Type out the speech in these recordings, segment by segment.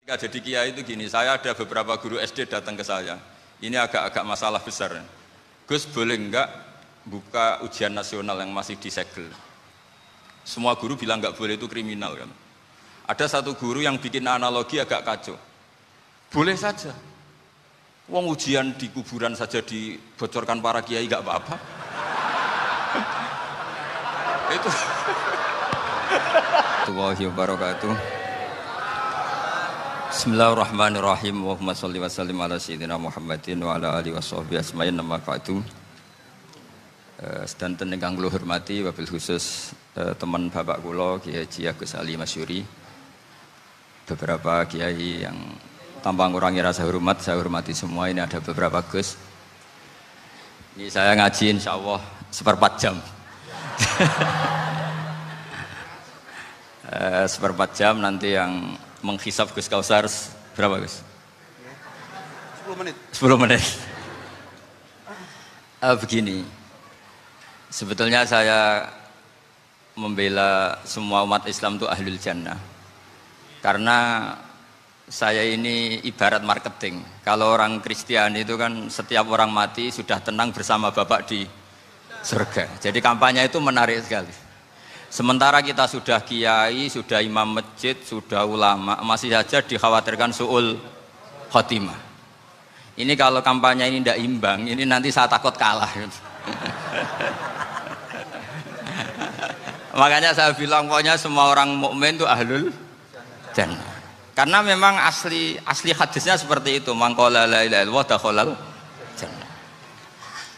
Ketika jadi kiai itu gini, saya ada beberapa guru SD datang ke saya. Ini agak-agak masalah besar. Gus, boleh enggak buka ujian nasional yang masih disegel? Semua guru bilang enggak boleh, itu kriminal kan. Ada satu guru yang bikin analogi agak kacau. Boleh saja. Wong ujian di kuburan saja dibocorkan para kiai enggak apa-apa. Itu. Warahmatullahi wabarakatuh. Bismillahirrahmanirrahim. Allahumma sholli wa sallim ala sayyidina Muhammadin wa ala alihi washabbihi asma'in nama ba'du. Sedanten ingkang kula hormati wabil khusus teman bapak kula Kiai Haji Agus Ali Masyuri. Beberapa kiai yang tanpa ngurangi rasa hormat, saya hormati semua. Ini ada beberapa Gus. Ini saya ngaji insyaallah 1/4 jam. 1/4 jam nanti yang menghisap Gus Kausar berapa Gus? 10 menit. 10 menit. Begini, sebetulnya saya membela semua umat Islam itu ahlul jannah. Karena saya ini ibarat marketing. Kalau orang Kristiani itu kan setiap orang mati sudah tenang bersama Bapak di surga. Jadi kampanye itu menarik sekali. Sementara kita sudah kiai, sudah imam masjid, sudah ulama, masih saja dikhawatirkan su'ul khotimah. Ini kalau kampanye ini tidak imbang, ini nanti saya takut kalah. Makanya saya bilang pokoknya semua orang mukmin itu ahlul jannah. Karena memang asli hadisnya seperti itu, man qala la ilaha illallah dakhalal jannah.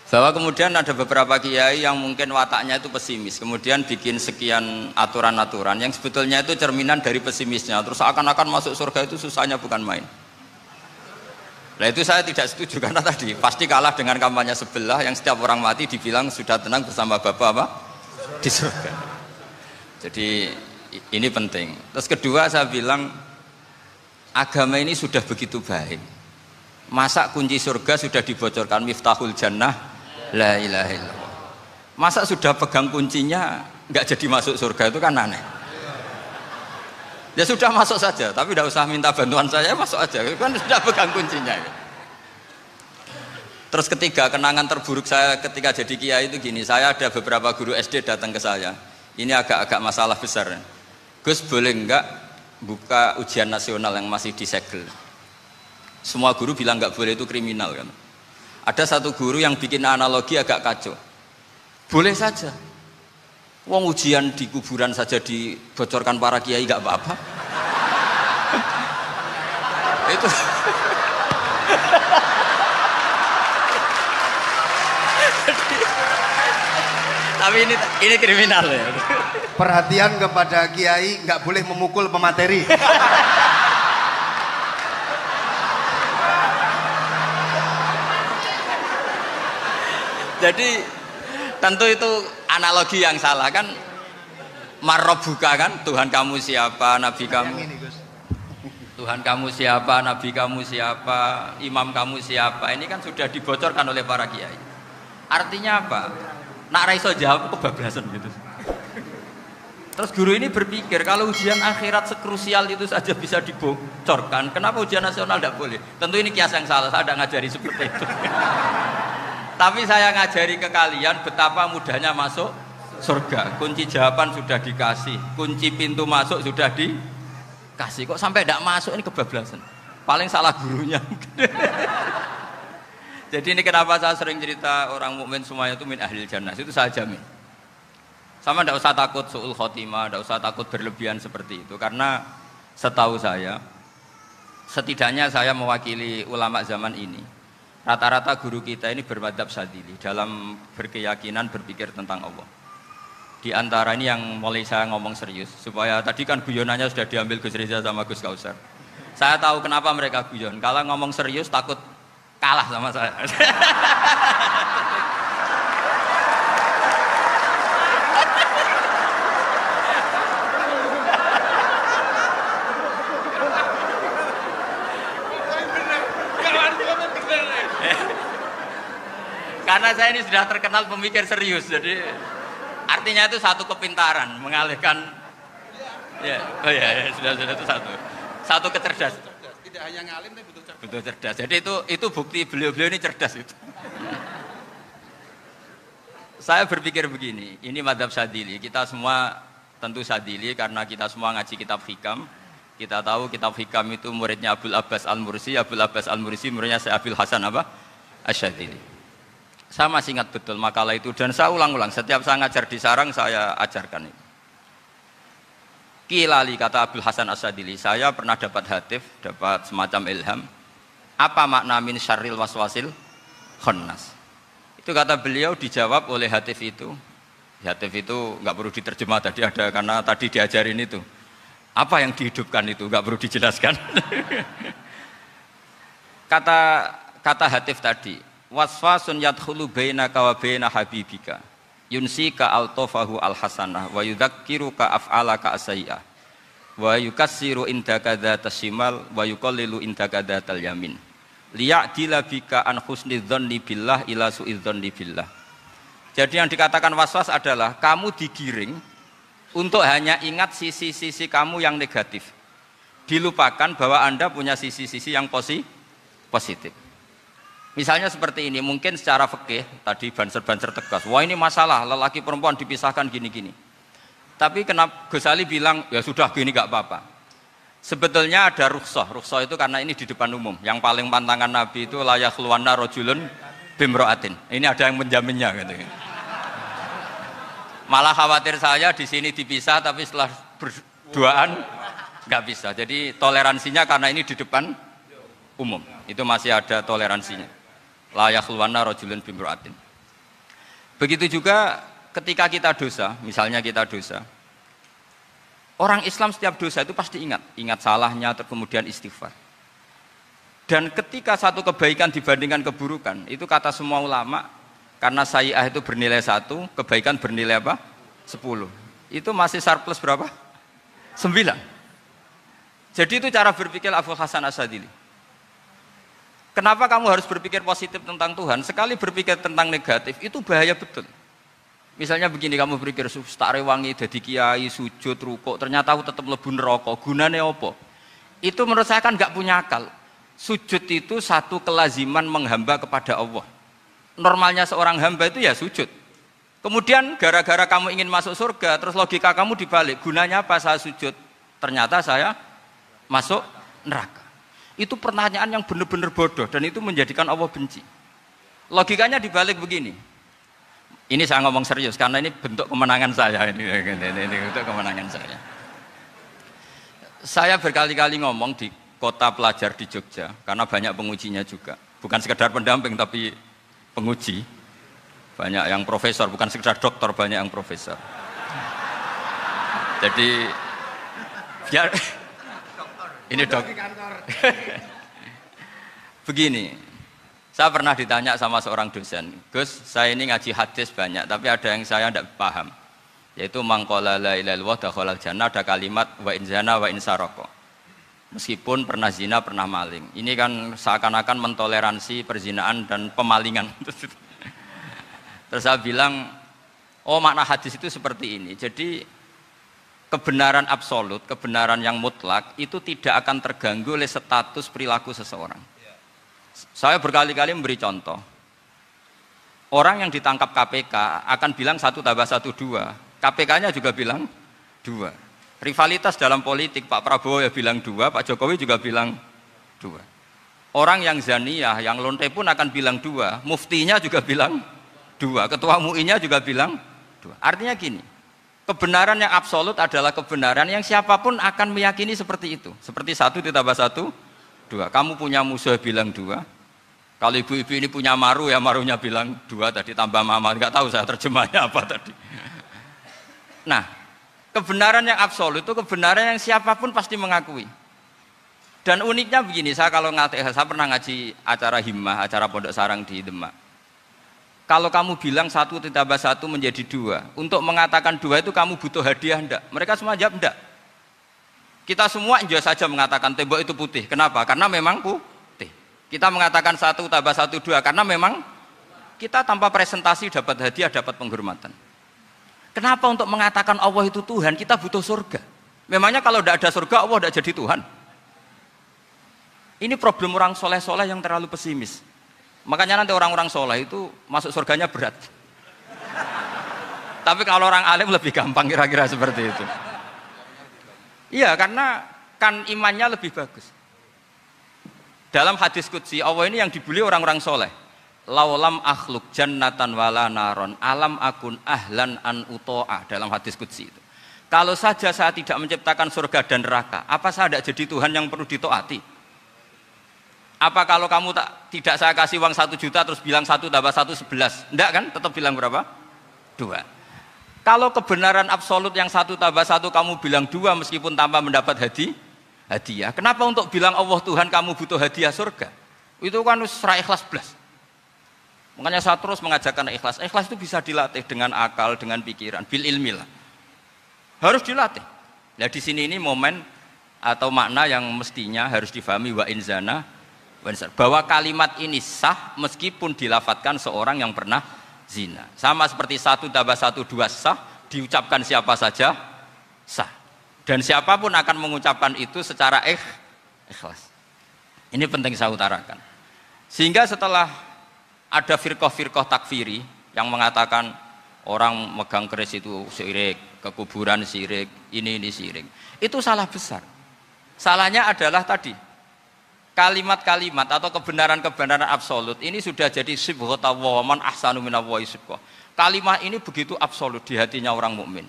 Bahwa kemudian ada beberapa kiai yang mungkin wataknya itu pesimis, kemudian bikin sekian aturan-aturan yang sebetulnya itu cerminan dari pesimisnya, terus akan-akan masuk surga itu susahnya bukan main. Nah itu saya tidak setuju, karena tadi pasti kalah dengan kampanye sebelah yang setiap orang mati dibilang sudah tenang bersama Bapak apa? Di surga. Jadi ini penting. Terus kedua saya bilang agama ini sudah begitu baik. Masa kunci surga sudah dibocorkan, miftahul jannah la ilaha illallah. Masa sudah pegang kuncinya nggak jadi masuk surga, itu kan aneh. Ya sudah masuk saja, tapi tidak usah minta bantuan saya, masuk aja, kan sudah pegang kuncinya. Terus ketiga, kenangan terburuk saya ketika jadi kiai itu gini, saya ada beberapa guru SD datang ke saya. Ini agak-agak masalah besar. Gus, boleh enggak buka ujian nasional yang masih disegel? Semua guru bilang nggak boleh, itu kriminal kan. Ada satu guru yang bikin analogi agak kacau. Boleh saja. Wong ujian di kuburan saja dibocorkan para kiai nggak apa-apa. Itu. Tapi ini kriminal ya. Perhatian kepada kiai, nggak boleh memukul pemateri. Jadi tentu itu analogi yang salah kan. Marrobuka kan, Tuhan kamu siapa, nabi kamu. Tuhan kamu siapa, nabi kamu siapa, imam kamu siapa. Ini kan sudah dibocorkan oleh para kiai. Artinya apa? Nak raiso jawab kebablasan gitu. Terus guru ini berpikir kalau ujian akhirat sekrusial itu saja bisa dibocorkan, kenapa ujian nasional tidak boleh? Tentu ini kias yang salah, saya tidak ngajari seperti itu. Tapi saya ngajari ke kalian betapa mudahnya masuk surga. Kunci jawaban sudah dikasih, kunci pintu masuk sudah dikasih. Kok sampai tidak masuk, ini kebablasan. Paling salah gurunya. Jadi ini kenapa saya sering cerita orang mukmin semuanya itu min ahlil jannah, itu saya jamin. Sama tidak usah takut su'ul khotimah, tidak usah takut berlebihan seperti itu. Karena setahu saya, setidaknya saya mewakili ulama zaman ini. Rata-rata guru kita ini bermadzhab Syadzili dalam berkeyakinan berpikir tentang Allah. Di antara ini yang mulai saya ngomong serius, supaya tadi kan guyonannya sudah diambil Gus Reza sama Gus Kausar. Saya tahu kenapa mereka guyon. Kalau ngomong serius takut kalah sama saya. Karena saya ini sudah terkenal pemikir serius, jadi artinya itu satu kepintaran mengalihkan, ya, oh ya, sudah itu satu kecerdasan. Tidak hanya ngalim tapi butuh cerdas. Betul cerdas. Jadi itu bukti beliau-beliau ini cerdas itu. Saya berpikir begini, ini madhab Syadzili. Kita semua tentu Syadzili karena kita semua ngaji kitab hikam. Kita tahu kitab hikam itu muridnya Abul Abbas Al-Mursi. Abul Abbas Al-Mursi muridnya Syekh Abil Hasan apa? Asy-Syadzili. Saya masih ingat betul makalah itu dan saya ulang-ulang. Setiap saya ngajar di sarang saya ajarkan itu. Kilali kata Abul Hasan Asy-Syadzili, saya pernah dapat hatif, dapat semacam ilham. Apa makna min syarril waswasil khannas? Itu kata beliau dijawab oleh hatif itu. Hatif itu nggak perlu diterjemah tadi ada karena tadi diajarin itu. Apa yang dihidupkan itu nggak perlu dijelaskan. kata hatif tadi, waswasun yadkhulu bainaka wa baina habibika. Yunsika altofahu alhasanah wa yudzakiruka af'alaka asai'ah wa yukassiru indaka dzatas shimal wa yuqallilu indaka dzatal yamin liya'dila bika an husni dzanni billah ila su'i dzanni billah. Jadi yang dikatakan waswas adalah kamu digiring untuk hanya ingat sisi-sisi kamu yang negatif, dilupakan bahwa Anda punya sisi-sisi yang positif. Misalnya seperti ini, mungkin secara fikih tadi banser-banser tegas, wah ini masalah lelaki perempuan dipisahkan gini-gini. Tapi kenapa Ghazali bilang ya sudah gini gak apa-apa. Sebetulnya ada rukhsah itu karena ini di depan umum. Yang paling pantangan Nabi itu la yakhluwanna rajulun bimra'atin. Ini ada yang menjaminnya gitu. Malah khawatir saya di sini dipisah tapi setelah berduaan nggak bisa. Jadi toleransinya karena ini di depan umum. Itu masih ada toleransinya. La yakhluwanna rajulun bimra'atin. Begitu juga ketika kita dosa, misalnya kita dosa. Orang Islam setiap dosa itu pasti ingat salahnya, kemudian istighfar. Dan ketika satu kebaikan dibandingkan keburukan, itu kata semua ulama, karena sayyi'ah itu bernilai 1, kebaikan bernilai apa? 10. Itu masih surplus berapa? 9. Jadi itu cara berpikir Abul Hasan Asy-Syadzili. Kenapa kamu harus berpikir positif tentang Tuhan? Sekali berpikir tentang negatif, itu bahaya betul. Misalnya begini, kamu berpikir tak rewangi jadi kiai, sujud, rukuk, ternyata aku tetap mlebu neraka. Gunane apa? Itu menurut saya kan nggak punya akal. Sujud itu satu kelaziman menghamba kepada Allah. Normalnya seorang hamba itu ya sujud. Kemudian gara-gara kamu ingin masuk surga, terus logika kamu dibalik. Gunanya apa saya sujud? Ternyata saya masuk neraka. Itu pertanyaan yang benar-benar bodoh dan itu menjadikan Allah benci. Logikanya dibalik begini. Ini saya ngomong serius karena ini bentuk kemenangan saya ini bentuk kemenangan saya. Saya berkali-kali ngomong di kota pelajar di Jogja karena banyak pengujinya juga. Bukan sekedar pendamping tapi penguji. Banyak yang profesor, bukan sekedar dokter, banyak yang profesor. Jadi biar ini dok. Begini. Saya pernah ditanya sama seorang dosen, Gus, saya ini ngaji hadis banyak, tapi ada yang saya tidak paham, yaitu mangqala la ilaha illallah dakhalal jannah, ada kalimat wa in zana wa in saraka. Meskipun pernah zina, pernah maling. Ini kan seakan-akan mentoleransi perzinaan dan pemalingan. Terus saya bilang, oh makna hadis itu seperti ini. Jadi kebenaran absolut, kebenaran yang mutlak itu tidak akan terganggu oleh status perilaku seseorang. Saya berkali-kali memberi contoh. Orang yang ditangkap KPK akan bilang 1 + 1 2. KPK-nya juga bilang 2. Rivalitas dalam politik, Pak Prabowo ya bilang 2, Pak Jokowi juga bilang 2. Orang yang zaniyah, yang lonte pun akan bilang 2. Muftinya juga bilang 2. Ketua MUI-nya juga bilang 2. Artinya gini, kebenaran yang absolut adalah kebenaran yang siapapun akan meyakini seperti itu. Seperti 1 + 1 2. Kamu punya musuh bilang 2. Kalau ibu-ibu ini punya maru ya marunya bilang 2 tadi tambah mama. Enggak tahu saya terjemahnya apa tadi. Nah, kebenaran yang absolut itu kebenaran yang siapapun pasti mengakui. Dan uniknya begini, saya pernah ngaji acara himmah, acara pondok sarang di Demak. Kalau kamu bilang 1 + 1 menjadi 2, untuk mengatakan 2 itu kamu butuh hadiah enggak? Mereka semua jawab enggak. Kita semua enjoy saja mengatakan tembok itu putih. Kenapa? Karena memang putih. Kita mengatakan 1 + 1 2 karena memang kita tanpa presentasi dapat hadiah, dapat penghormatan. Kenapa untuk mengatakan Allah itu Tuhan kita butuh surga? Memangnya kalau tidak ada surga Allah tidak jadi Tuhan? Ini problem orang soleh-soleh yang terlalu pesimis. Makanya nanti orang-orang soleh itu masuk surganya berat. Tapi kalau orang alim lebih gampang kira-kira seperti itu. Iya, karena kan imannya lebih bagus. Dalam hadis qudsi, Allah ini yang dibuli orang-orang soleh. Laulam akhluk jannatan wala naron alam akun ahlan an uto'a, dalam hadis qudsi itu. Kalau saja saya tidak menciptakan surga dan neraka, apa saya tidak jadi Tuhan yang perlu ditaati? Apa kalau kamu tidak saya kasih uang 1 juta terus bilang 1 tambah 1 11? Enggak kan? Tetap bilang berapa? 2. Kalau kebenaran absolut yang 1 tambah 1 kamu bilang 2 meskipun tanpa mendapat hadiah. Kenapa untuk bilang Allah Tuhan kamu butuh hadiah surga? Itu kan serah ikhlas belas. Makanya saya terus mengajarkan ikhlas. Ikhlas itu bisa dilatih dengan akal, dengan pikiran, bil ilmi lah. Harus dilatih. Nah di sini ini momen atau makna yang mestinya harus difahami wa inzana, bahwa kalimat ini sah meskipun dilafatkan seorang yang pernah zina. Sama seperti 1 tambah 1 2 sah, diucapkan siapa saja sah. Dan siapapun akan mengucapkan itu secara ikhlas. Ini penting saya utarakan. Sehingga setelah ada firqah-firqah takfiri yang mengatakan orang megang keris itu syirik, ke kuburan syirik, ini syirik. Itu salah besar. Salahnya adalah tadi kalimat-kalimat atau kebenaran-kebenaran absolut ini sudah jadi sibghatullah man ahsanu minallahi sibghah. Kalimat ini begitu absolut di hatinya orang mukmin.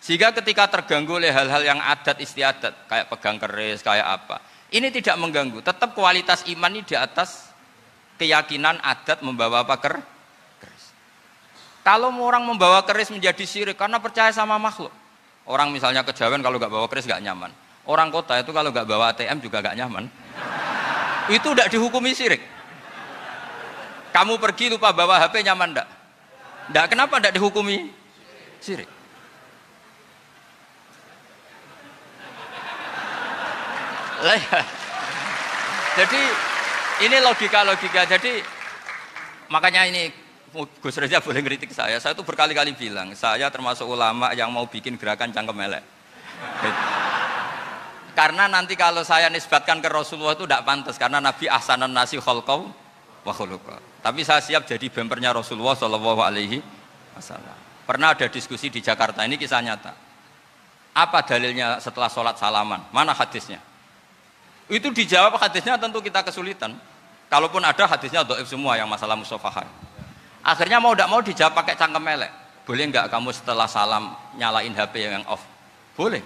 Sehingga ketika terganggu oleh hal-hal yang adat istiadat kayak pegang keris, kayak apa, ini tidak mengganggu. Tetap kualitas iman ini di atas keyakinan adat membawa apa keris. Kalau orang membawa keris menjadi syirik karena percaya sama makhluk. Orang misalnya kejawen kalau nggak bawa keris nggak nyaman. Orang kota itu kalau nggak bawa ATM juga nggak nyaman. Itu tidak dihukumi syirik. Kamu pergi lupa bawa HP nyaman enggak? Enggak, kenapa enggak dihukumi syirik? Jadi ini logika-logika. Jadi makanya ini Gus Reza boleh ngeritik saya. Saya tuh berkali-kali bilang, saya termasuk ulama yang mau bikin gerakan cangkem elek. Karena nanti kalau saya nisbatkan ke Rasulullah itu tidak pantas, karena Nabi ahsanan nasi khalqau wa khuluqa. Tapi saya siap jadi bempernya Rasulullah Shallallahu Alaihi Wasallam. Pernah ada diskusi di Jakarta, ini kisah nyata. Apa dalilnya setelah sholat salaman? Mana hadisnya? Itu dijawab hadisnya tentu kita kesulitan. Kalaupun ada hadisnya dhaif semua yang masalah musafahan. Akhirnya mau tidak mau dijawab pakai cangkem elek. Boleh enggak kamu setelah salam nyalain HP yang off? Boleh.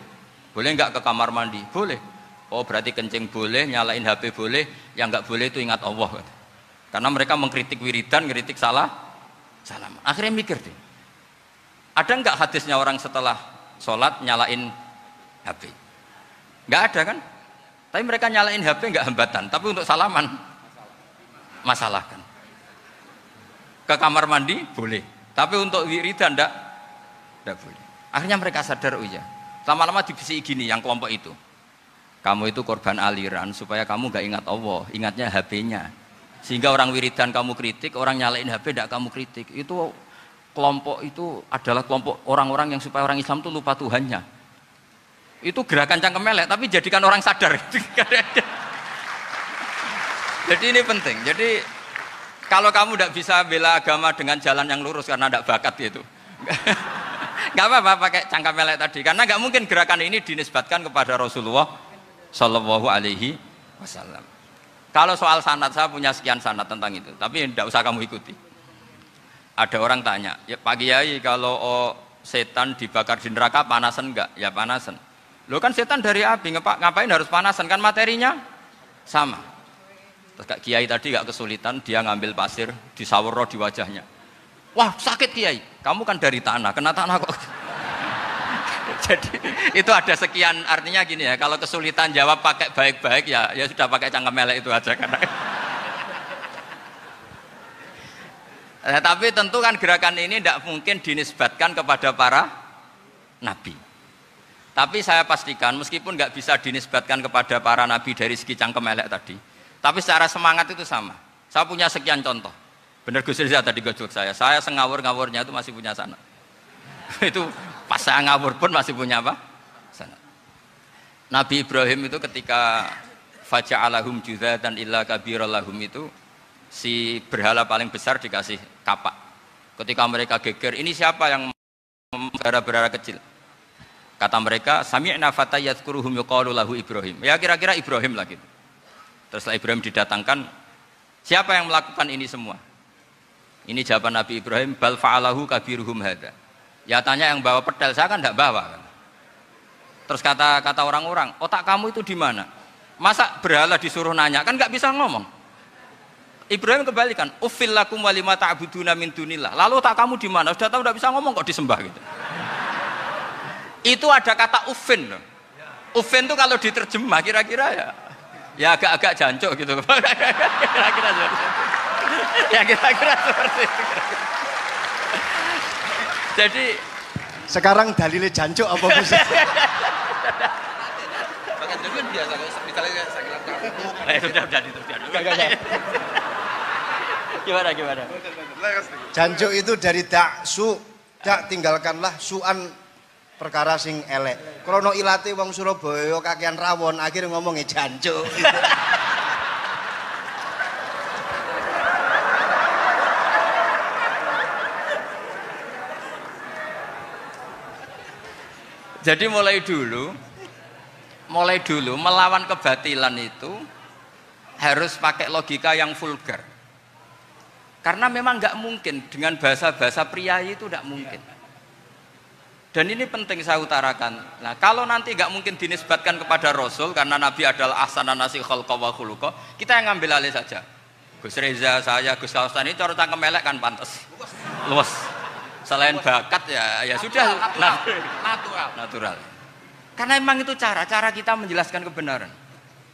Boleh enggak ke kamar mandi? Boleh. Oh berarti kencing boleh, nyalain HP boleh, yang enggak boleh itu ingat Allah. Karena mereka mengkritik wiridan, ngeritik salam. Akhirnya mikir deh. Ada enggak hadisnya orang setelah sholat nyalain HP? Enggak ada kan? Tapi mereka nyalain HP enggak hambatan, tapi untuk salaman masalahkan. Ke kamar mandi boleh, tapi untuk wiridan enggak boleh. Akhirnya mereka sadar, oh iya. Lama-lama dibisi gini yang kelompok itu. Kamu itu korban aliran supaya kamu enggak ingat Allah, ingatnya HP-nya. Sehingga orang wiridan kamu kritik, orang nyalain HP enggak kamu kritik. Itu kelompok itu adalah kelompok orang-orang yang supaya orang Islam itu lupa Tuhannya. Itu gerakan cangkem elek, tapi jadikan orang sadar. Jadi ini penting. Jadi kalau kamu tidak bisa bela agama dengan jalan yang lurus karena tidak bakat gitu, nggak apa-apa pakai cangkem elek tadi. Karena nggak mungkin gerakan ini dinisbatkan kepada Rasulullah Shallallahu Alaihi Wasallam. Kalau soal sanad, saya punya sekian sanad tentang itu, tapi tidak usah kamu ikuti. Ada orang tanya, ya Pak Kiai kalau setan dibakar di neraka panasan enggak? Ya panasan. Loh kan setan dari api, ngapain harus panasan? Kan materinya sama. Terus Kak Kiai tadi gak kesulitan, dia ngambil pasir, disawur di wajahnya. Wah sakit Kiai, kamu kan dari tanah, kena tanah kok. Jadi itu ada sekian, artinya gini ya, kalau kesulitan jawab pakai baik-baik ya sudah pakai cangkem elek itu aja. Karena tapi tentu kan gerakan ini tidak mungkin dinisbatkan kepada para nabi. Tapi saya pastikan meskipun nggak bisa dinisbatkan kepada para nabi dari segi cangkem elek tadi, tapi secara semangat itu sama. Saya punya sekian contoh. Benar Gus Riza tadi gojok saya ngawur-ngawurnya itu masih punya sanad. Itu pas saya ngawur pun masih punya apa? Sanad. Nabi Ibrahim itu ketika faja'alahum juzatan illa kabiral lahum itu si berhala paling besar dikasih kapak. Ketika mereka geger, ini siapa yang berhala kecil? Kata mereka, sami'na fata yadhkuruhum yuqalu lahu Ibrahim. Ya kira-kira Ibrahim lah gitu. Terus setelah Ibrahim didatangkan, siapa yang melakukan ini semua? Ini jawaban Nabi Ibrahim, bal fa'alahu kabiruhum hadza. Ya tanya yang bawa pedal, saya kan tidak bawa. Terus kata orang-orang, otak kamu itu di mana? Masa berhala disuruh nanya, kan nggak bisa ngomong. Ibrahim kembalikan, uffil lakum wa lima ta'buduna min dunillah. Lalu otak kamu di mana? Sudah tahu nggak bisa ngomong kok disembah gitu. Itu ada kata uffin. Uffin itu kalau diterjemah kira-kira ya agak-agak jancuk gitu. Kira-kira seperti itu. Ya kira-kira seperti itu. Jadi sekarang dalilnya jancuk apa Gus? Pakai jancuk biasa kalau misalnya saya bilang sudah. Gimana? Jancuk itu dari daksu, dak tinggalkanlah suan perkara sing elek. Krono ilate wong Surabaya kakean rawon, akhirnya ngomongnya jancuk. Jadi mulai dulu melawan kebatilan itu harus pakai logika yang vulgar. Karena memang nggak mungkin dengan bahasa-bahasa priayi itu nggak mungkin. Dan ini penting saya utarakan. Nah, kalau nanti nggak mungkin dinisbatkan kepada Rasul karena Nabi adalah ahsanan nasi khalqa wa khuluqa, kita yang ngambil alih saja. Gus Reza, saya, Gus Kaustan ini cara cangkem elek kan pantas. Luas. Selain bakat ya sudah natural. Karena memang itu cara kita menjelaskan kebenaran.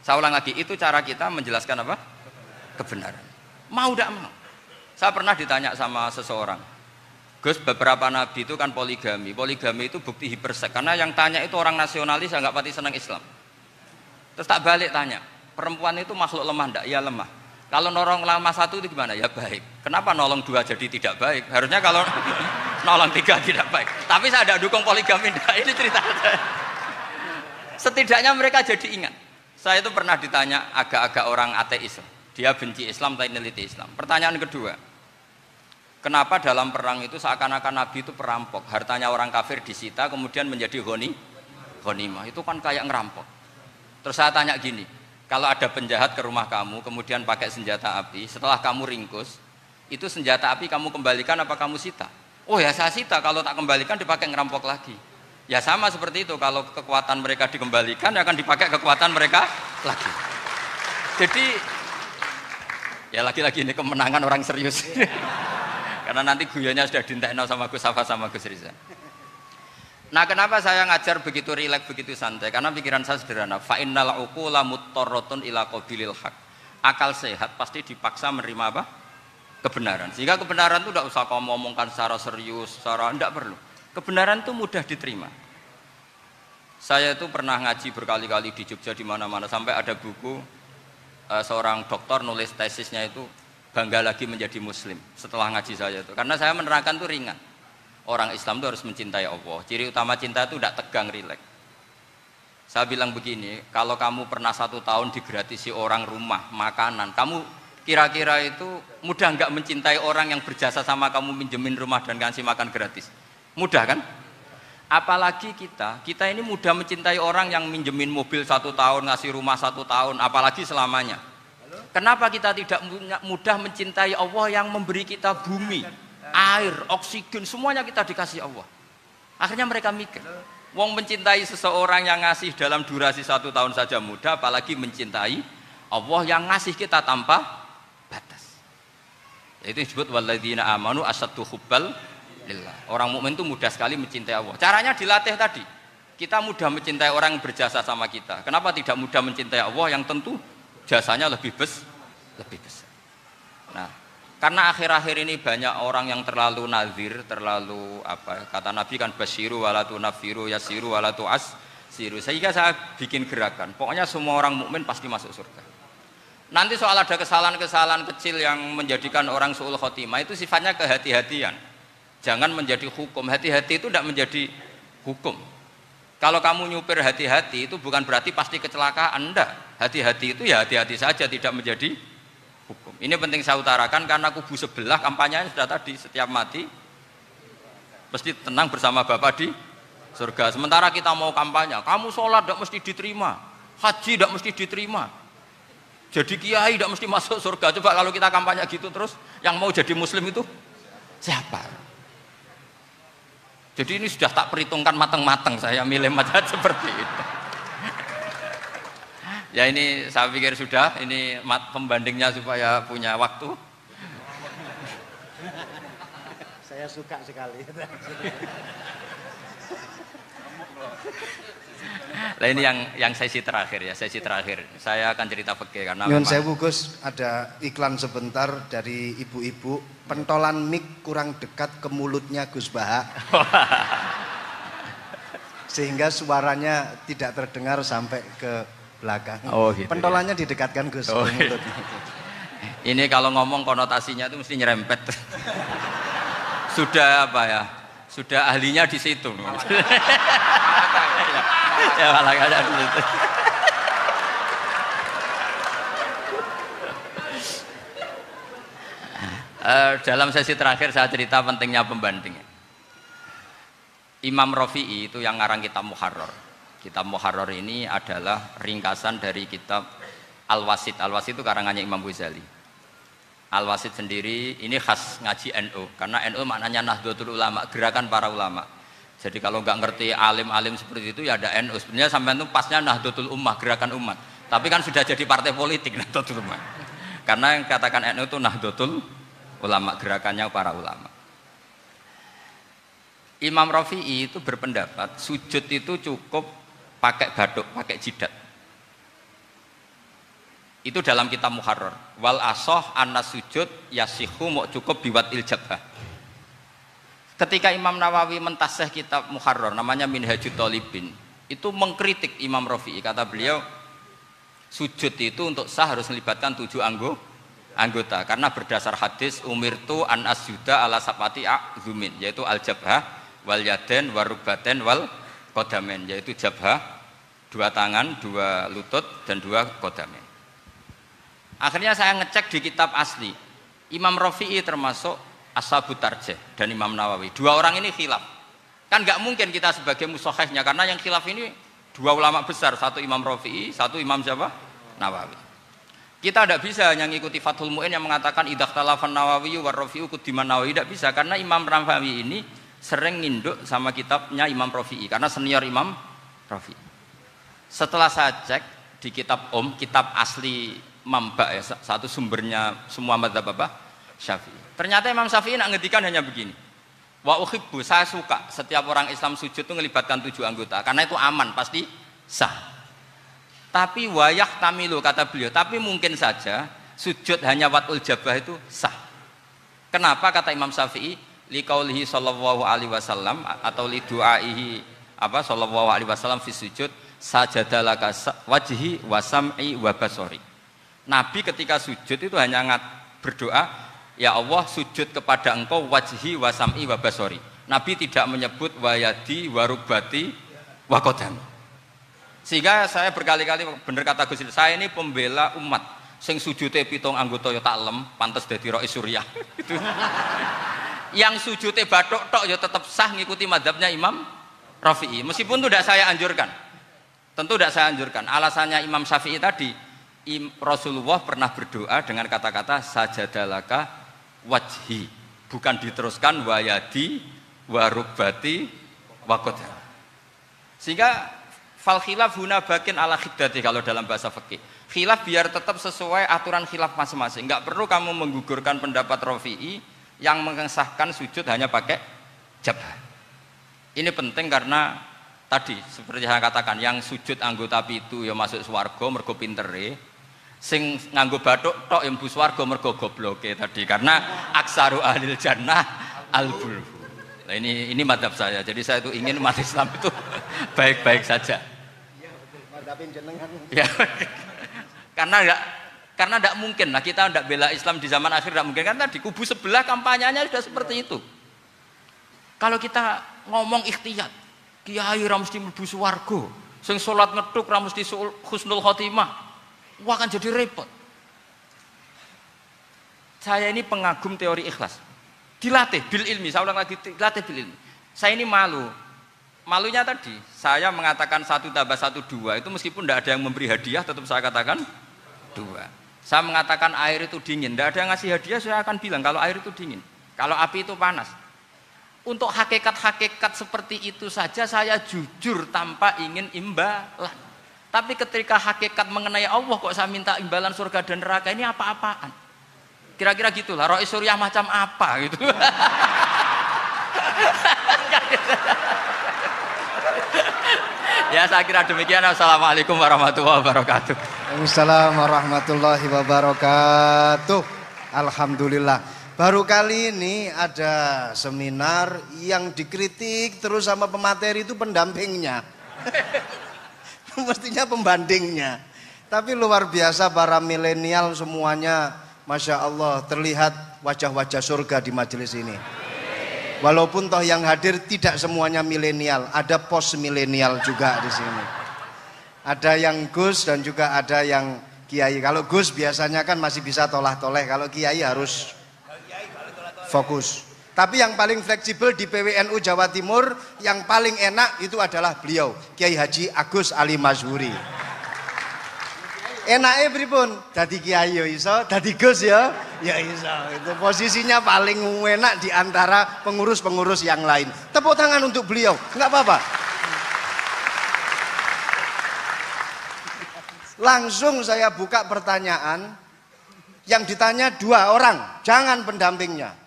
Saya ulang lagi, itu cara kita menjelaskan apa? Kebenaran. Mau tidak mau. Saya pernah ditanya sama seseorang, Gus, beberapa nabi itu kan poligami. Poligami itu bukti hipersek. Karena yang tanya itu orang nasionalis yang nggak pati senang Islam. Terus tak balik tanya, perempuan itu makhluk lemah enggak? Ya lemah. Kalau nolong lama satu itu gimana? Ya baik. Kenapa nolong dua jadi tidak baik? Harusnya kalau nolong tiga tidak baik. Tapi saya tidak dukung poligami. Nah, ini cerita saya. Setidaknya mereka jadi ingat. Saya itu pernah ditanya agak-agak orang ateis. Dia benci Islam tapi neliti Islam. Pertanyaan kedua, kenapa dalam perang itu seakan-akan Nabi itu perampok? Hartanya orang kafir disita kemudian menjadi ghanimah. Itu kan kayak ngerampok. Terus saya tanya gini, kalau ada penjahat ke rumah kamu, kemudian pakai senjata api, setelah kamu ringkus, itu senjata api kamu kembalikan apa kamu sita? Oh ya saya sita, kalau tak kembalikan dipakai ngerampok lagi. Ya sama seperti itu, kalau kekuatan mereka dikembalikan, akan dipakai kekuatan mereka lagi. Jadi, ya lagi-lagi ini kemenangan orang serius. Karena nanti guyonnya sudah dintekno sama Gus Safa sama Gus Riza. Nah, kenapa saya ngajar begitu rileks, begitu santai? Karena pikiran saya sederhana. Fa innal uqula muttarratun ila qabilil haq. Akal sehat pasti dipaksa menerima apa? Kebenaran. Sehingga kebenaran itu tidak usah kamu ngomongkan secara serius, tidak perlu. Kebenaran itu mudah diterima. Saya itu pernah ngaji berkali-kali di Jogja di mana-mana sampai ada buku seorang dokter nulis tesisnya itu bangga lagi menjadi muslim setelah ngaji saya itu. Karena saya menerangkan itu ringan. Orang Islam itu harus mencintai Allah. Ciri utama cinta itu tidak tegang, rileks. Saya bilang begini, kalau kamu pernah 1 tahun digratisi orang rumah, makanan, kamu kira-kira itu mudah nggak mencintai orang yang berjasa sama kamu minjemin rumah dan kasih makan gratis? Mudah kan? Apalagi kita ini mudah mencintai orang yang minjemin mobil 1 tahun, ngasih rumah 1 tahun, apalagi selamanya. Kenapa kita tidak mudah mencintai Allah yang memberi kita bumi, air, oksigen, semuanya kita dikasih Allah. Akhirnya mereka mikir, wong mencintai seseorang yang ngasih dalam durasi 1 tahun saja mudah, apalagi mencintai Allah yang ngasih kita tanpa batas. Itu disebut walladzina amanu asyaddu hubbal lillah. Orang mukmin itu mudah sekali mencintai Allah. Caranya dilatih tadi. Kita mudah mencintai orang yang berjasa sama kita. Kenapa tidak mudah mencintai Allah yang tentu jasanya lebih besar? Nah, karena akhir-akhir ini banyak orang yang terlalu nazir, terlalu kata Nabi kan basyiru walatu nafiru yasiru walatu asiru. Sehingga saya bikin gerakan. Pokoknya semua orang mukmin pasti masuk surga. Nanti soal ada kesalahan-kesalahan kecil yang menjadikan orang su'ul khotimah itu sifatnya kehati-hatian. Jangan menjadi hukum. Hati-hati itu tidak menjadi hukum. Kalau kamu nyupir hati-hati itu bukan berarti pasti kecelakaan, enggak. Hati-hati itu ya hati-hati saja, tidak menjadi hukum. Ini penting saya utarakan karena kubu sebelah kampanyenya sudah tadi, setiap mati mesti tenang bersama Bapak di surga. Sementara kita mau kampanye, kamu sholat tidak mesti diterima, haji tidak mesti diterima, jadi kiai tidak mesti masuk surga. Coba kalau kita kampanye gitu terus, yang mau jadi muslim itu siapa? Jadi ini sudah tak perhitungkan matang-matang, saya milih macam seperti itu. Ya ini saya pikir sudah, ini pembandingnya supaya punya waktu. Saya suka sekali. Nah ini yang sesi terakhir ya, sesi terakhir. Saya akan cerita fikih karena Nyun sewu Gus, ada iklan sebentar dari ibu-ibu, pentolan mic kurang dekat ke mulutnya Gus Baha. Sehingga suaranya tidak terdengar sampai ke belakang. Oh, gitu, pentolannya ya? Didekatkan Gus ke mulut. Ini kalau ngomong konotasinya itu mesti nyerempet. Sudah apa ya? Sudah ahlinya di situ. Ya malah ada di situ. Dalam sesi terakhir saya cerita pentingnya pembanding. Imam Rafi'i itu yang ngarang kitab Muharrar. Kitab Muharrar ini adalah ringkasan dari kitab Al-Wasit. Al-Wasit itu karangannya Imam Ghazali. Al-Wasit sendiri ini khas ngaji NU, karena NU maknanya Nahdlatul Ulama, gerakan para ulama. Jadi kalau nggak ngerti alim-alim seperti itu ya ada NU. Sebenarnya sampai itu pasnya Nahdlatul Ummah, gerakan umat. Tapi kan sudah jadi partai politik Nahdlatul Ummah. Karena yang katakan NU itu Nahdlatul Ulama, gerakannya para ulama. Imam Rafi'i itu berpendapat sujud itu cukup pakai baduk, pakai jidat. Itu dalam kitab Muharrar. Wal asoh anna sujud yasihu mau cukup biwat iljabah. Ketika Imam Nawawi mentasih kitab Muharrar namanya Minhajut Thalibin, itu mengkritik Imam Rafi'i. Kata beliau, sujud itu untuk sah harus melibatkan 7 anggota. Karena berdasar hadis umirtu an asjuda ala sabati a'zumin, yaitu al-jabhah wal yaden warukbaten wal kodamen, yaitu jabhah 2 tangan, 2 lutut dan 2 kodamen. Akhirnya saya ngecek di kitab asli, Imam Rafi'i termasuk Ashabut Tarjih dan Imam Nawawi. 2 orang ini khilaf. Kan nggak mungkin kita sebagai musahihnya, karena yang khilaf ini 2 ulama besar, satu Imam Rafi'i, satu Imam siapa? Nawawi. Kita tidak bisa hanya ngikuti Fathul Mu'in yang mengatakan idzakhtalafan Nawawi war Rafi'u kudiman Nawawi, tidak bisa, karena Imam Nawawi ini sering nginduk sama kitabnya Imam Rafi'i karena senior Imam Rafi'i. Setelah saya cek di kitab kitab asli Mamba ya, satu sumbernya semua mazhab apa? Syafi'i. Ternyata Imam Syafi'i nak ngedikan hanya begini. Wa uhibbu, saya suka setiap orang Islam sujud itu melibatkan 7 anggota karena itu aman, pasti sah. Tapi wayah tamilu, kata beliau, tapi mungkin saja sujud hanya watul jabah itu sah. Kenapa kata Imam Syafi'i? Liqaulihi sallallahu alaihi wasallam atau li du'aihi apa sallallahu alaihi wasallam fi sujud sajadalaka wajhi wa sam'i wa basari. Nabi ketika sujud itu hanya berdoa, ya Allah sujud kepada engkau wajhi wa sam'i wa basari. Nabi tidak menyebut wayadi wa rukbati wa qadam. Sehingga saya berkali-kali bener kata Gus, saya ini pembela umat sing sujude 7 anggota ya tak lem pantes dadi Rais Suriah. Itu. Yang sujudnya batuk tok ya tetap sah ngikuti madhabnya Imam Rafi'i, meskipun itu tidak saya anjurkan, tentu tidak saya anjurkan. Alasannya Imam Syafi'i tadi, Rasulullah pernah berdoa dengan kata-kata sajadalaka wajhi, bukan diteruskan wayadi warubati wakoda. Sehingga fal khilaf huna bakin ala khiddati kalau dalam bahasa fikih. Khilaf biar tetap sesuai aturan khilaf masing-masing, nggak perlu kamu menggugurkan pendapat Rafi'i yang mengesahkan sujud hanya pakai jabah. Ini penting karena tadi seperti saya katakan, yang sujud anggota itu ya masuk swarga mergo pintere, sing nganggo bathuk tok yang mlebu swarga mergo gobloke tadi, karena aksaru ahlil jannah al-bulhu. Nah ini madhab saya. Jadi saya itu ingin umat Islam itu baik-baik saja. Iya betul. Madhabin jenengan. Ya. Karena tidak mungkin lah kita tidak bela Islam di zaman akhir, tidak mungkin, karena di kubu sebelah kampanyenya sudah seperti itu. Kalau kita ngomong ikhtiyat, kiai ra mesti mlebu swarga, sing salat ngethuk ra mesti husnul khotimah, Wah, akan jadi repot. Saya ini pengagum teori ikhlas. Dilatih bil ilmi, saya ulang lagi, dilatih bil ilmi. Saya ini malu. Malunya tadi, saya mengatakan 1 tambah 1 2, itu meskipun tidak ada yang memberi hadiah, tetap saya katakan 2. Saya mengatakan air itu dingin, tidak ada yang ngasih hadiah, saya akan bilang kalau air itu dingin, kalau api itu panas. Untuk hakikat-hakikat seperti itu saja saya jujur tanpa ingin imbalan. Tapi ketika hakikat mengenai Allah kok saya minta imbalan surga dan neraka, ini apa-apaan? Kira-kira gitulah, Rois Suriah macam apa gitu. Ya, saya kira demikian. Assalamualaikum warahmatullahi wabarakatuh. Waalaikumsalam warahmatullahi wabarakatuh. Alhamdulillah. Baru kali ini ada seminar yang dikritik terus sama pemateri itu pendampingnya. Mestinya pembandingnya. Tapi luar biasa para milenial semuanya, Masya Allah, terlihat wajah-wajah surga di majelis ini. Walaupun toh yang hadir tidak semuanya milenial, ada post milenial juga di sini. Ada yang Gus dan juga ada yang Kiai. Kalau Gus biasanya kan masih bisa tolah-toleh, kalau Kiai harus fokus. Tapi yang paling fleksibel di PWNU Jawa Timur, yang paling enak itu adalah beliau, Kiai Haji Agus Ali Mazhuri. Enaknya pripun? Dadi Kiai ya iso, dadi Gus ya iso. Itu posisinya paling enak di antara pengurus-pengurus yang lain. Tepuk tangan untuk beliau, enggak apa-apa. Langsung saya buka pertanyaan. Yang ditanya 2 orang, jangan pendampingnya.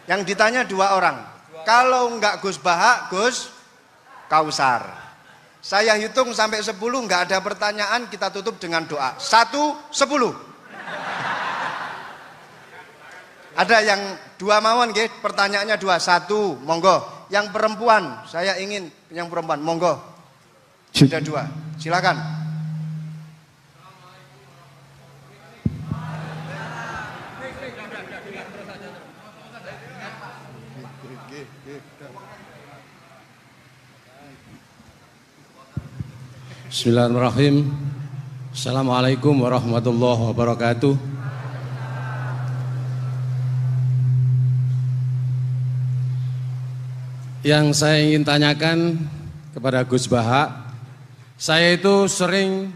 Yang ditanya 2 orang. Kalau enggak Gus Baha, Gus Kausar. Saya hitung sampai 10, enggak ada pertanyaan, kita tutup dengan doa. 1, 10. Ada yang 2 mawon nggih, pertanyaannya 2. 1, monggo. Yang perempuan, saya ingin yang perempuan, monggo. Sudah 2. Silakan. Bismillahirrahmanirrahim. Assalamualaikum warahmatullahi wabarakatuh. Yang saya ingin tanyakan kepada Gus Baha, saya itu sering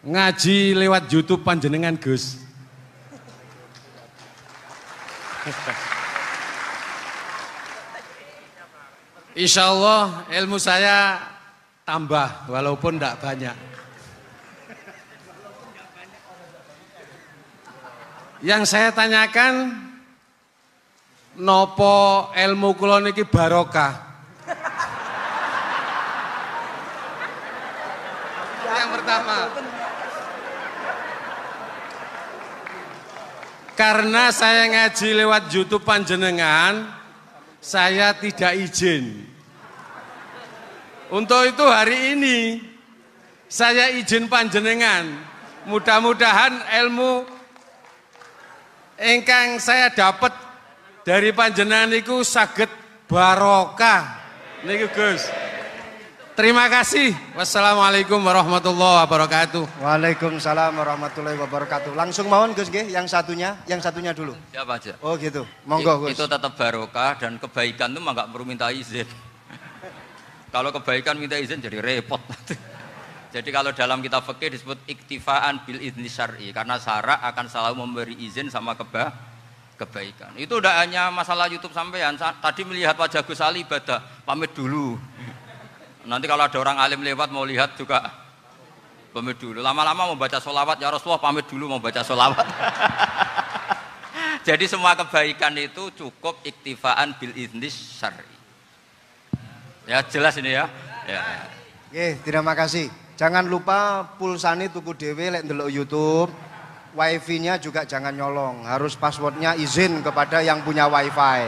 ngaji lewat YouTube panjenengan Gus. Insya Allah ilmu saya tambah walaupun tidak banyak. Yang saya tanyakan, nopo ilmu kula niki barokah? Yang pertama, karena saya ngaji lewat YouTube panjenengan, saya tidak izin. Untuk itu hari ini saya izin panjenengan, mudah-mudahan ilmu ingkang saya dapat dari panjenengan niku saged barokah niku Gus. Terima kasih. Wassalamualaikum warahmatullahi wabarakatuh. Waalaikumsalam warahmatullahi wabarakatuh. Langsung mawon Gus nggih, yang satunya dulu. Siapa aja? Oh gitu. Monggo Gus. Itu tetap barokah dan kebaikan itu mah enggak perlu minta izin. Kalau kebaikan minta izin jadi repot. Jadi kalau dalam kitab fikih disebut iktifaan bil idzni syar'i, karena syara akan selalu memberi izin sama kebaikan. Itu udah hanya masalah YouTube sampean. Tadi melihat wajah Gus Ali ibadah, pamit dulu. Nanti kalau ada orang alim lewat mau lihat juga pamit dulu. Lama-lama mau baca sholawat, ya Rasulullah pamit dulu mau baca sholawat. Jadi semua kebaikan itu cukup iktifaan bil idzni syar'i. Ya jelas ini ya. Oke, terima kasih. Jangan lupa pulsane tuku dhewe lek ndelok YouTube. Wifi-nya juga jangan nyolong. Harus passwordnya izin kepada yang punya wifi.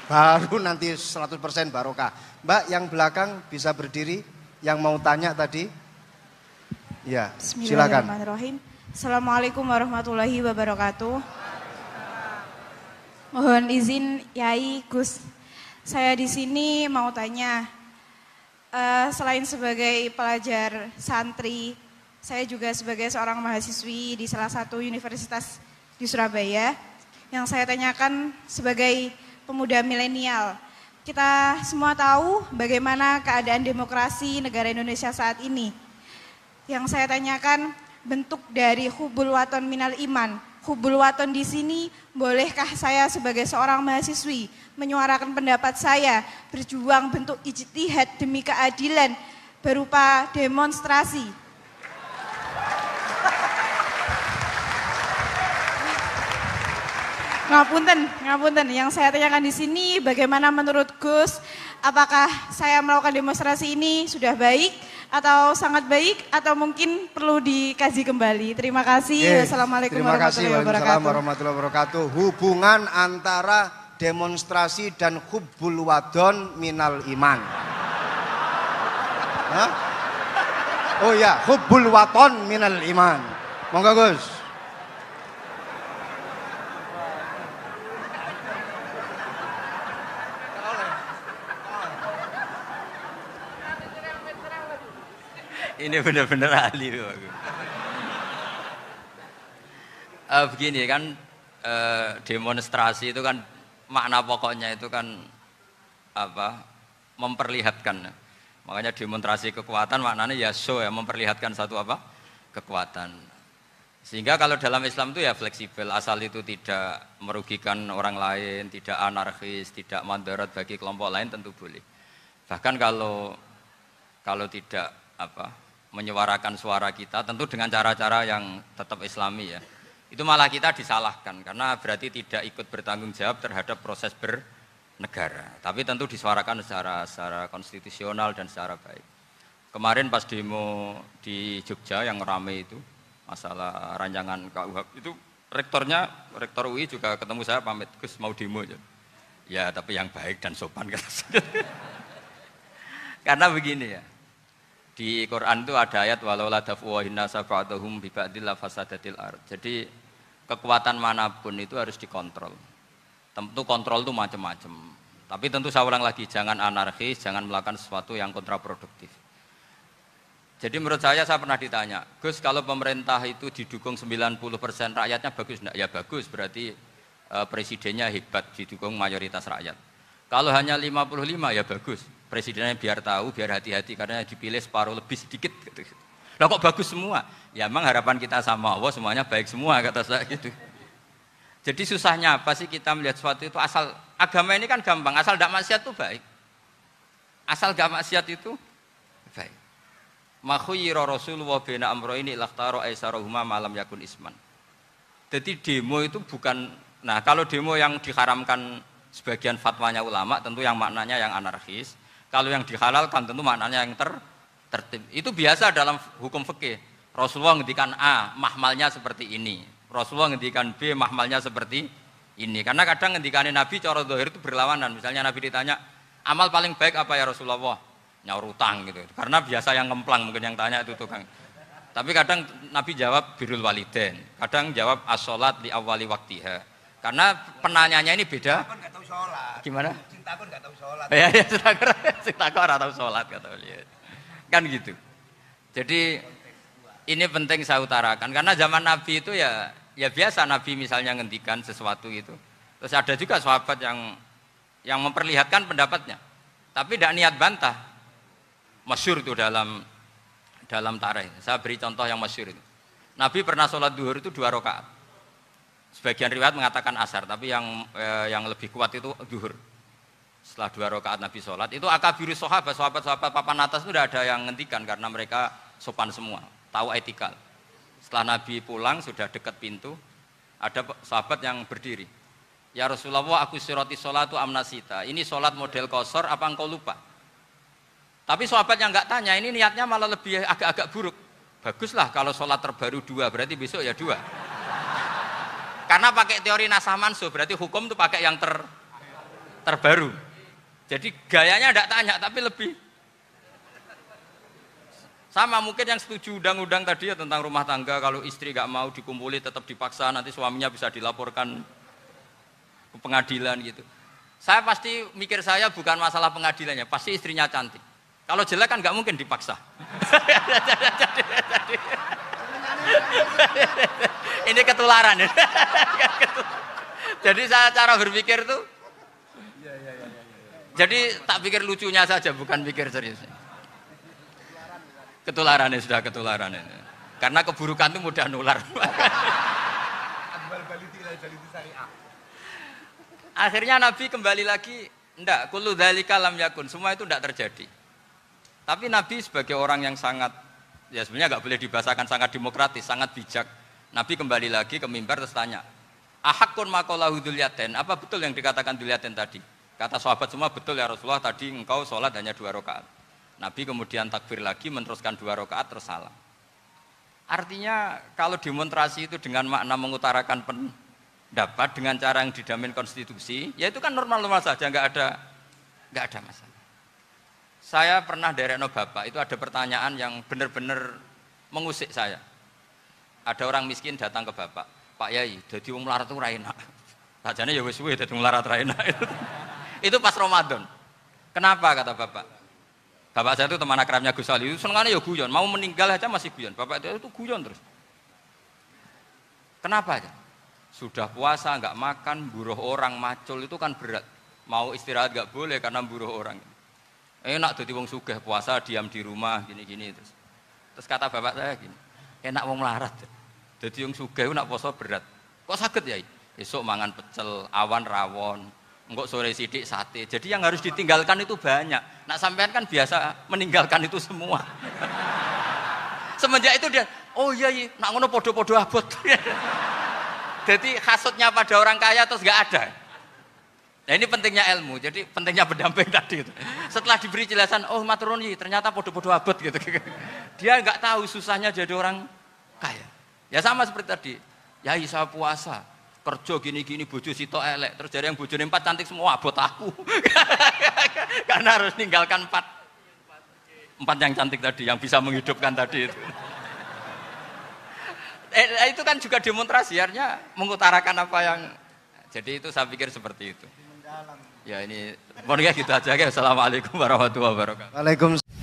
Baru nanti 100% barokah. Mbak yang belakang bisa berdiri. Yang mau tanya tadi. Ya, silakan. Bismillahirrahmanirrahim. Assalamualaikum warahmatullahi wabarakatuh. Mohon izin Yai Gus, saya di sini mau tanya, Selain sebagai pelajar santri, saya juga sebagai seorang mahasiswi di salah satu universitas di Surabaya. Yang saya tanyakan sebagai pemuda milenial, kita semua tahu bagaimana keadaan demokrasi negara Indonesia saat ini. Yang saya tanyakan, bentuk dari hubul waton minal iman. Hubul waton di sini, bolehkah saya sebagai seorang mahasiswi menyuarakan pendapat saya, berjuang bentuk ijtihad demi keadilan berupa demonstrasi. Ngapunten. Yang saya tanyakan di sini, bagaimana menurut Gus, apakah saya melakukan demonstrasi ini sudah baik atau sangat baik atau mungkin perlu dikaji kembali? Terima kasih. Wassalamualaikum warahmatullahi wabarakatuh. Hubungan antara demonstrasi dan hubbul wadon minal iman. Hah? Oh ya, hubbul waton minal iman. Monggo Gus. Ini benar-benar ahli loh aku. Begini kan, demonstrasi itu kan makna pokoknya itu kan apa? Memperlihatkan. Makanya demonstrasi kekuatan maknanya ya show ya, memperlihatkan satu apa? Kekuatan. Sehingga kalau dalam Islam itu ya fleksibel, asal itu tidak merugikan orang lain, tidak anarkis, tidak mandorot bagi kelompok lain tentu boleh. Bahkan kalau tidak apa? Menyuarakan suara kita tentu dengan cara-cara yang tetap islami ya, itu malah kita disalahkan karena berarti tidak ikut bertanggung jawab terhadap proses bernegara, tapi tentu disuarakan secara konstitusional dan secara baik. Kemarin pas demo di Jogja yang rame itu masalah rancangan KUHP itu, rektor UI juga ketemu saya, pamit Gus mau demo ya tapi yang baik dan sopan karena begini ya, di Quran itu ada ayat walau la daf'uhinna safa'atuhum bi ba'dil fasadatil ard. Jadi kekuatan manapun itu harus dikontrol. Tentu kontrol itu macam-macam. Tapi tentu saya ulang lagi, jangan anarkis, jangan melakukan sesuatu yang kontraproduktif. Jadi menurut saya pernah ditanya, Gus kalau pemerintah itu didukung 90% rakyatnya bagus enggak? Ya bagus, berarti presidennya hebat, didukung mayoritas rakyat. Kalau hanya 55 ya bagus. Presidennya biar tahu, biar hati-hati karena dipilih separuh lebih sedikit gitu. Lah kok bagus semua? Ya emang harapan kita sama Allah semuanya baik semua kata saya gitu. Jadi susahnya apa sih kita melihat sesuatu itu, asal agama ini kan gampang, asal tidak maksiat itu baik. Asal gak maksiat itu baik. Makhuyira Rasulullah bina amroini lakhtaro aisarohuma malam yakun isman. Jadi demo itu bukan, nah kalau demo yang diharamkan sebagian fatwanya ulama tentu yang maknanya yang anarkis. Kalau yang dihalalkan tentu maknanya yang tertib. Itu biasa dalam hukum fikih. Rasulullah ngendikan A, mahmalnya seperti ini. Rasulullah ngendikan B, mahmalnya seperti ini. Karena kadang ngendikanin Nabi cara zahir itu berlawanan. Misalnya Nabi ditanya, amal paling baik apa ya Rasulullah? Nyaur utang gitu. Karena biasa yang ngemplang mungkin yang tanya itu tukang. Tapi kadang Nabi jawab birrul walidain. Kadang jawab as-sholat li awwali waktiha. Karena penanyanya ini beda. Nggak tahu sholat. Gimana? Cintakon nggak tahu sholat. Ya, cintakon nggak tahu sholat kata beliau. Kan gitu. Jadi ini penting saya utarakan karena zaman Nabi itu ya biasa Nabi misalnya ngendikan sesuatu itu. Terus ada juga sahabat yang memperlihatkan pendapatnya. Tapi tidak niat bantah. Masyhur itu dalam tarikh. Saya beri contoh yang masyhur itu. Nabi pernah sholat duhur itu 2 rakaat. Sebagian riwayat mengatakan asar, tapi yang lebih kuat itu duhur. Setelah 2 rakaat Nabi sholat, itu akabirus sahabat papan atas itu tidak ada yang ngendikan karena mereka sopan semua, tahu etikal. Setelah Nabi pulang sudah dekat pintu, ada sahabat yang berdiri. Ya Rasulullah, aku siroti sholatu amnasita. Ini sholat model kosor, apa engkau lupa? Tapi sahabat yang nggak tanya, ini niatnya malah lebih agak-agak buruk. Baguslah kalau sholat terbaru 2, berarti besok ya 2. Karena pakai teori nasah mansuh, berarti hukum itu pakai yang terbaru. Jadi gayanya tidak tanya, tapi lebih sama mungkin yang setuju undang-undang tadi ya tentang rumah tangga, kalau istri nggak mau dikumpuli tetap dipaksa, nanti suaminya bisa dilaporkan ke pengadilan gitu. Saya pasti mikir saya bukan masalah pengadilannya, pasti istrinya cantik. Kalau jelek kan nggak mungkin dipaksa. Ini ketularan. Jadi saya cara berpikir tuh. Jadi tak pikir lucunya saja, bukan pikir serius. Ketularan sudah ketularan ini. Karena keburukan itu mudah nular. Akhirnya Nabi kembali lagi, enggak, kullu dzalika lam yakun, semua itu enggak terjadi. Tapi Nabi sebagai orang yang sangat, ya sebenarnya enggak boleh dibahasakan sangat demokratis, sangat bijak. Nabi kembali lagi ke mimbar terus tanya, ahakun maqalahu dzulyaten, apa betul yang dikatakan dzulyaten tadi? Kata sahabat semua, betul ya Rasulullah, tadi engkau sholat hanya 2 rakaat. Nabi kemudian takbir lagi, meneruskan 2 rakaat terus salam. Artinya kalau demonstrasi itu dengan makna mengutarakan pendapat dengan cara yang dijamin konstitusi, ya itu kan normal-normal saja, nggak ada masalah. Saya pernah derekno bapak, itu ada pertanyaan yang benar-benar mengusik saya. Ada orang miskin datang ke bapak, Pak Yai, dadi wong melarat itu ra enak. Sajane ya wis suwe dadi wong melarat ra enak. Itu pas Ramadan. Kenapa kata bapak? Bapak saya itu teman akrabnya Gus Ali, itu senengannya ya guyon, mau meninggal aja masih guyon. Bapak itu guyon terus. Kenapa aja? Sudah puasa nggak makan, buruh orang, macul itu kan berat. Mau istirahat nggak boleh karena buruh orang. Enak dadi wong sugih puasa diam di rumah gini-gini terus. Terus kata bapak saya gini, enak wong melarat. Dadi wong sugih nak poso berat. Kok sakit ya? Esok mangan pecel, awan rawon, engkok sore sidik sate. Jadi yang harus ditinggalkan itu banyak. Nak sampean kan biasa meninggalkan itu semua. Semenjak itu dia, oh iya, nak ngono podo-podo abot. Jadi hasutnya pada orang kaya terus nggak ada. Nah ini pentingnya ilmu, jadi pentingnya pendamping tadi itu. Setelah diberi jelasan, oh maturuni ternyata podo-podo abot gitu. Dia nggak tahu susahnya jadi orang kaya. Ya sama seperti tadi, ya saya puasa, kerja gini-gini, bojo sitok elek, terus jadi yang bojone 4 cantik semua abot aku. Karena harus ninggalkan 4 yang cantik tadi, yang bisa menghidupkan tadi itu. Itu kan juga demonstrasi, artinya mengutarakan apa yang, jadi itu saya pikir seperti itu. Ya ini, pokoknya gitu aja. Assalamualaikum warahmatullahi wabarakatuh. Waalaikumsalam.